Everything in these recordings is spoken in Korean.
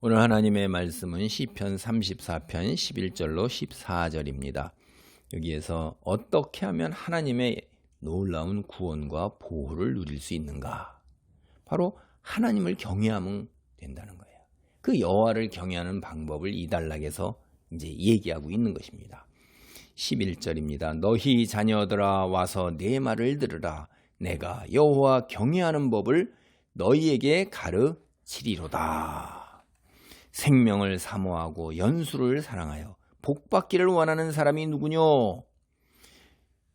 오늘 하나님의 말씀은 시편 34편 11절로 14절입니다. 여기에서 어떻게 하면 하나님의 놀라운 구원과 보호를 누릴 수 있는가? 바로 하나님을 경외하면 된다는 거예요. 그 여호와를 경외하는 방법을 이 단락에서 이제 얘기하고 있는 것입니다. 11절입니다. 너희 자녀들아 와서 내 말을 들으라. 내가 여호와 경외하는 법을 너희에게 가르치리로다. 생명을 사모하고 연수를 사랑하여 복받기를 원하는 사람이 누구뇨?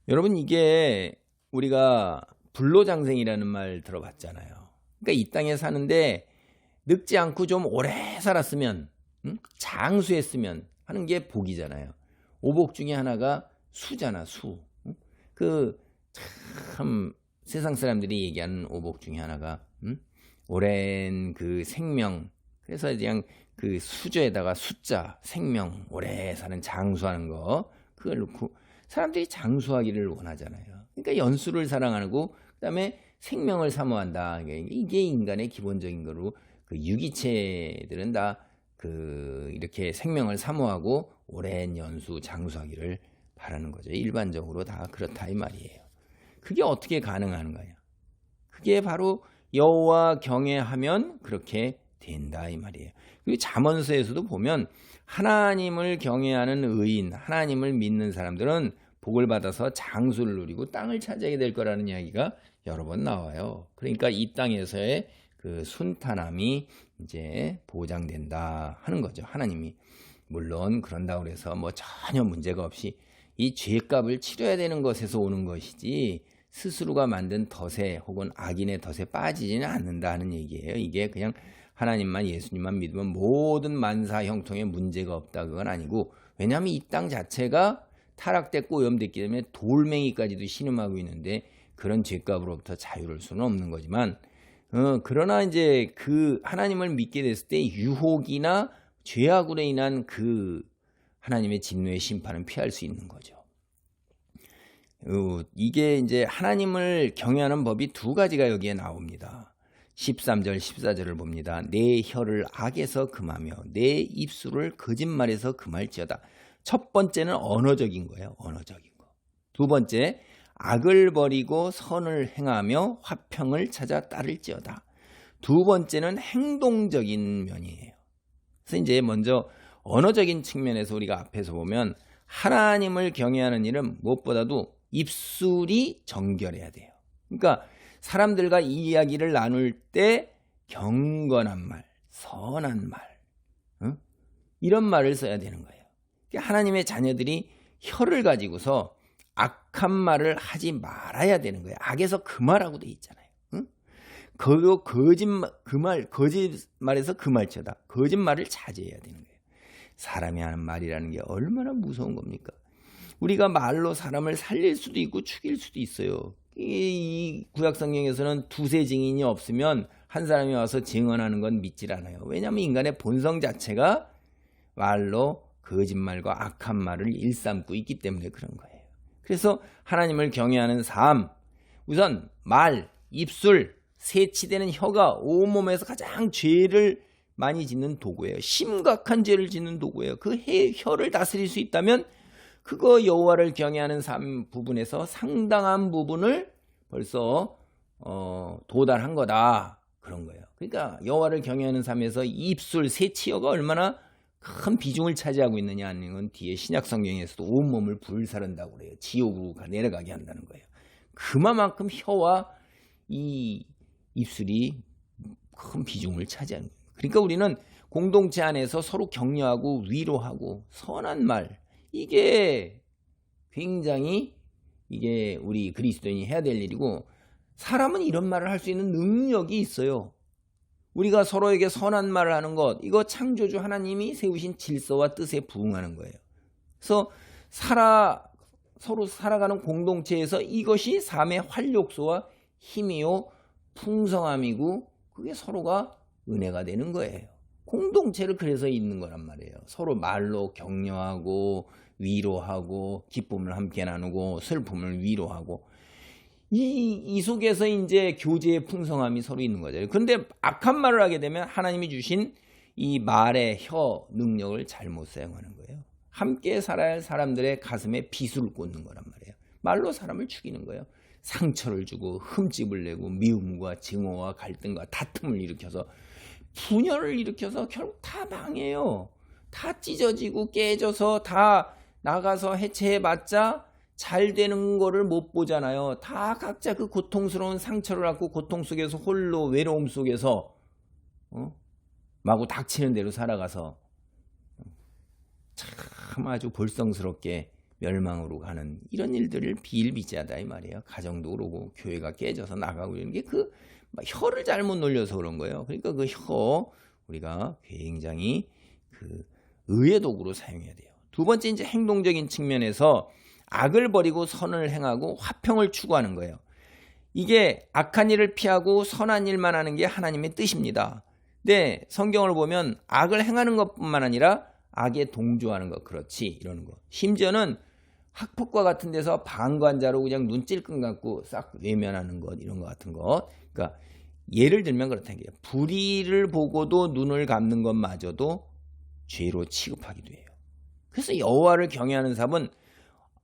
여러분, 이게 우리가 불로장생이라는 말 들어봤잖아요. 그러니까 이 땅에 사는데 늙지 않고 좀 오래 살았으면, 장수했으면 하는 게 복이잖아요. 오복 중에 하나가 수잖아, 수. 참 세상 사람들이 얘기하는 오복 중에 하나가 오랜 그 생명, 그래서 그냥 그 수저에다가 숫자, 생명, 오래 사는 장수하는 거, 그걸 놓고 사람들이 장수하기를 원하잖아요. 그러니까 연수를 사랑하고, 그 다음에 생명을 사모한다. 이게 인간의 기본적인 거로, 그 유기체들은 다 이렇게 생명을 사모하고 오랜 연수, 장수하기를 바라는 거죠. 일반적으로 다 그렇다 이 말이에요. 그게 어떻게 가능한 거냐? 그게 바로 여호와 경외하면 그렇게 된다 이 말이에요. 그리고 잠언서에서도 보면 하나님을 경외하는 의인, 하나님을 믿는 사람들은 복을 받아서 장수를 누리고 땅을 차지하게 될 거라는 이야기가 여러 번 나와요. 그러니까 이 땅에서의 그 순탄함이 이제 보장된다 하는 거죠. 하나님이 물론 그런다고 해서 뭐 전혀 문제가 없이 이 죄값을 치러야 되는 것에서 오는 것이지 스스로가 만든 덫에 혹은 악인의 덫에 빠지지는 않는다 하는 얘기예요. 이게 그냥 하나님만, 예수님만 믿으면 모든 만사 형통에 문제가 없다, 그건 아니고, 왜냐하면 이 땅 자체가 타락됐고 오염됐기 때문에 돌멩이까지도 신음하고 있는데 그런 죄값으로부터 자유로울 수는 없는 거지만, 그러나 이제 그 하나님을 믿게 됐을 때 유혹이나 죄악으로 인한 그 하나님의 진노의 심판은 피할 수 있는 거죠. 이게 이제 하나님을 경외하는 법이 두 가지가 여기에 나옵니다. 13절 14절을 봅니다. 내 혀를 악에서 금하며 내 입술을 거짓말에서 금할지어다. 첫 번째는 언어적인 거예요. 언어적인 거. 두 번째, 악을 버리고 선을 행하며 화평을 찾아 따를지어다. 두 번째는 행동적인 면이에요. 그래서 이제 먼저 언어적인 측면에서 우리가 앞에서 보면 하나님을 경외하는 일은 무엇보다도 입술이 정결해야 돼요. 그러니까 사람들과 이야기를 나눌 때 경건한 말, 선한 말, 이런 말을 써야 되는 거예요. 하나님의 자녀들이 혀를 가지고서 악한 말을 하지 말아야 되는 거예요. 악에서 금하라고 돼 있잖아요. 그리고 거짓말에서 금할지어다. 거짓말을 자제해야 되는 거예요. 사람이 하는 말이라는 게 얼마나 무서운 겁니까? 우리가 말로 사람을 살릴 수도 있고 죽일 수도 있어요. 이 구약 성경에서는 두세 증인이 없으면 한 사람이 와서 증언하는 건 믿질 않아요. 왜냐하면 인간의 본성 자체가 말로 거짓말과 악한 말을 일삼고 있기 때문에 그런 거예요. 그래서 하나님을 경외하는 삶, 우선 말, 입술, 세치되는 혀가 온몸에서 가장 죄를 많이 짓는 도구예요. 심각한 죄를 짓는 도구예요. 그 혀를 다스릴 수 있다면 그거 여호와를 경외하는 삶 부분에서 상당한 부분을 벌써 도달한 거다, 그런 거예요. 그러니까 여호와를 경외하는 삶에서 입술, 세치어가 얼마나 큰 비중을 차지하고 있느냐 하는 건 뒤에 신약 성경에서도 온몸을 불사른다고 그래요. 지옥으로 내려가게 한다는 거예요. 그만큼 혀와 이 입술이 큰 비중을 차지하는 거예요. 그러니까 우리는 공동체 안에서 서로 격려하고 위로하고 선한 말, 이게 굉장히 이게 우리 그리스도인이 해야 될 일이고, 사람은 이런 말을 할 수 있는 능력이 있어요. 우리가 서로에게 선한 말을 하는 것, 이거 창조주 하나님이 세우신 질서와 뜻에 부응하는 거예요. 그래서 서로 살아가는 공동체에서 이것이 삶의 활력소와 힘이요 풍성함이고, 그게 서로가 은혜가 되는 거예요. 공동체를 그래서 있는 거란 말이에요. 서로 말로 격려하고 위로하고 기쁨을 함께 나누고 슬픔을 위로하고, 이 속에서 이제 교제의 풍성함이 서로 있는 거죠. 그런데 악한 말을 하게 되면 하나님이 주신 이 말의 혀 능력을 잘못 사용하는 거예요. 함께 살아야 할 사람들의 가슴에 비수를 꽂는 거란 말이에요. 말로 사람을 죽이는 거예요. 상처를 주고 흠집을 내고 미움과 증오와 갈등과 다툼을 일으켜서 분열을 일으켜서 결국 다 망해요. 다 찢어지고 깨져서 다 나가서 해체해봤자 잘 되는 거를 못 보잖아요. 다 각자 그 고통스러운 상처를 안고 고통 속에서 홀로 외로움 속에서 마구 닥치는 대로 살아가서 참 아주 볼성스럽게 멸망으로 가는 이런 일들을 비일비재하다 이 말이에요. 가정도 그러고 교회가 깨져서 나가고 이런 게 그 혀를 잘못 놀려서 그런 거예요. 그러니까 그 혀 우리가 굉장히 그 의의 도구로 사용해야 돼요. 두 번째 이제 행동적인 측면에서 악을 버리고 선을 행하고 화평을 추구하는 거예요. 이게 악한 일을 피하고 선한 일만 하는 게 하나님의 뜻입니다. 근데 성경을 보면 악을 행하는 것뿐만 아니라 악에 동조하는 것, 그렇지 이러는 거. 심지어는 학폭과 같은 데서 방관자로 그냥 눈 찔끔 감고 싹 외면하는 것, 이런 것 같은 것. 그러니까 예를 들면 그렇다는 게 불의를 보고도 눈을 감는 것마저도 죄로 취급하기도 해요. 그래서 여호와를 경외하는 사람은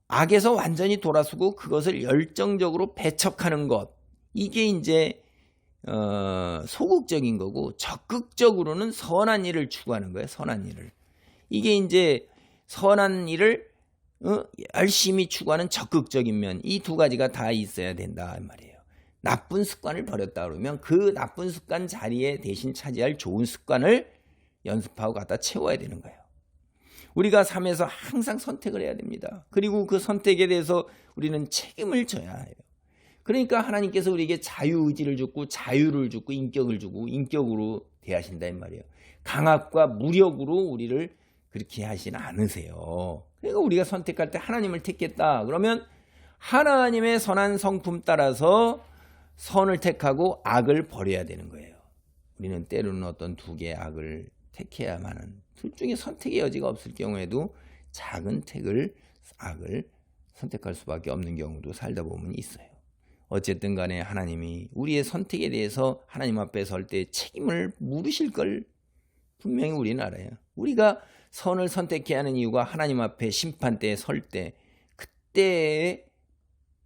악에서 완전히 돌아서고 그것을 열정적으로 배척하는 것, 이게 이제 소극적인 거고, 적극적으로는 선한 일을 추구하는 거예요. 선한 일을. 이게 이제 선한 일을 열심히 추구하는 적극적인 면, 이 두 가지가 다 있어야 된다 말이에요. 나쁜 습관을 버렸다 그러면 그 나쁜 습관 자리에 대신 차지할 좋은 습관을 연습하고 갖다 채워야 되는 거예요. 우리가 삶에서 항상 선택을 해야 됩니다. 그리고 그 선택에 대해서 우리는 책임을 져야 해요. 그러니까 하나님께서 우리에게 자유의지를 줬고 자유를 주고 인격을 주고 인격으로 대하신다 이 말이에요. 강압과 무력으로 우리를 그렇게 하진 않으세요. 그러니까 우리가 선택할 때 하나님을 택했다 그러면 하나님의 선한 성품 따라서 선을 택하고 악을 버려야 되는 거예요. 우리는 때로는 어떤 두 개의 악을 택해야만 하는, 둘 중에 선택의 여지가 없을 경우에도 작은 악을 선택할 수밖에 없는 경우도 살다 보면 있어요. 어쨌든 간에 하나님이 우리의 선택에 대해서 하나님 앞에 설 때 책임을 물으실 걸 분명히 우리는 알아요. 우리가 선을 선택해야 하는 이유가 하나님 앞에 심판대에 설 때, 그때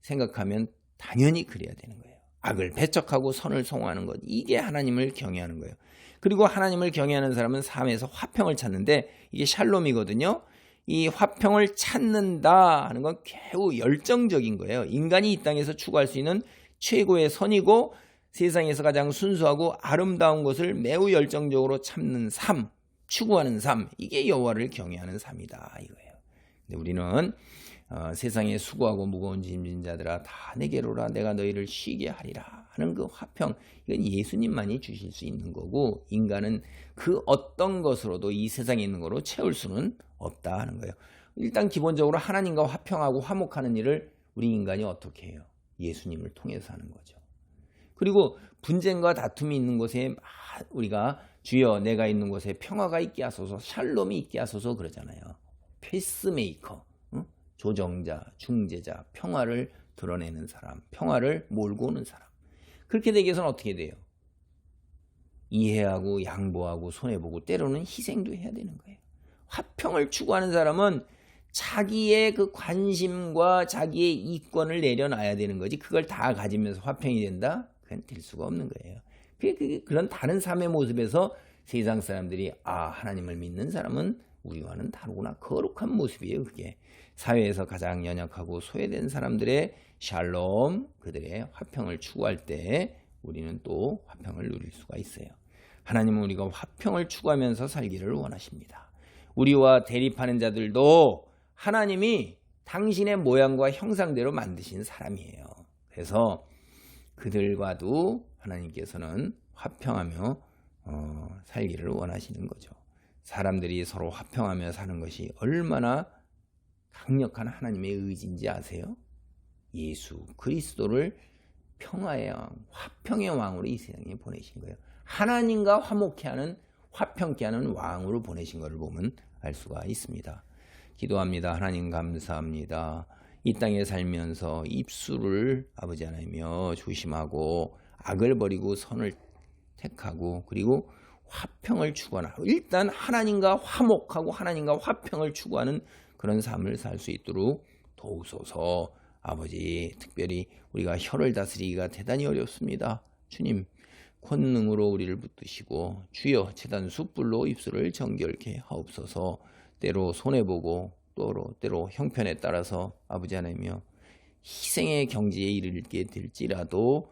생각하면 당연히 그래야 되는 거예요. 악을 배척하고 선을 성호하는 것, 이게 하나님을 경외하는 거예요. 그리고 하나님을 경외하는 사람은 삶에서 화평을 찾는데, 이게 샬롬이거든요. 이 화평을 찾는다 하는 건 매우 열정적인 거예요. 인간이 이 땅에서 추구할 수 있는 최고의 선이고 세상에서 가장 순수하고 아름다운 것을 매우 열정적으로 참는 삶, 추구하는 삶, 이게 여호와를 경외하는 삶이다 이거예요. 근데 우리는 세상에 수고하고 무거운 짐진 자들아 다 내게로 오라, 내가 너희를 쉬게 하리라 하는 그 화평, 이건 예수님만이 주실 수 있는 거고, 인간은 그 어떤 것으로도 이 세상에 있는 거로 채울 수는 없다 하는 거예요. 일단 기본적으로 하나님과 화평하고 화목하는 일을 우리 인간이 어떻게 해요? 예수님을 통해서 하는 거죠. 그리고 분쟁과 다툼이 있는 곳에 우리가 주여 내가 있는 곳에 평화가 있게 하소서, 샬롬이 있게 하소서 그러잖아요. 페이스메이커, 조정자, 중재자, 평화를 드러내는 사람, 평화를 몰고 오는 사람. 그렇게 되기 위해서는 어떻게 돼요? 이해하고 양보하고 손해보고 때로는 희생도 해야 되는 거예요. 화평을 추구하는 사람은 자기의 그 관심과 자기의 이권을 내려놔야 되는 거지, 그걸 다 가지면서 화평이 된다? 그건 될 수가 없는 거예요. 그런 다른 삶의 모습에서 세상 사람들이 하나님을 믿는 사람은 우리와는 다르구나, 거룩한 모습이에요. 그게 사회에서 가장 연약하고 소외된 사람들의 샬롬, 그들의 화평을 추구할 때 우리는 또 화평을 누릴 수가 있어요. 하나님은 우리가 화평을 추구하면서 살기를 원하십니다. 우리와 대립하는 자들도 하나님이 당신의 모양과 형상대로 만드신 사람이에요. 그래서 그들과도 하나님께서는 화평하며 살기를 원하시는 거죠. 사람들이 서로 화평하며 사는 것이 얼마나 강력한 하나님의 의지인지 아세요? 예수 그리스도를 평화의 왕, 화평의 왕으로 이 세상에 보내신 거예요. 하나님과 화목케 하는, 화평케 하는 왕으로 보내신 것을 보면 알 수가 있습니다. 기도합니다. 하나님 감사합니다. 이 땅에 살면서 입술을 아버지 하나님이여 조심하고 악을 버리고 선을 택하고 그리고 화평을 추구하나 일단 하나님과 화목하고 하나님과 화평을 추구하는 그런 삶을 살 수 있도록 도우소서. 아버지, 특별히 우리가 혀를 다스리기가 대단히 어렵습니다. 주님, 권능으로 우리를 붙드시고 주여 제단 숯불로 입술을 정결케 하옵소서. 때로 손해보고 때로 형편에 따라서 아버지 하나님이여 희생의 경지에 이르게 될지라도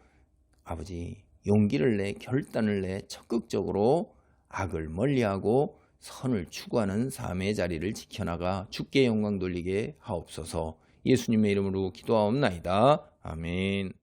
아버지 용기를 내 결단을 내 적극적으로 악을 멀리하고 선을 추구하는 삶의 자리를 지켜나가 주께 영광 돌리게 하옵소서. 예수님의 이름으로 기도하옵나이다. 아멘.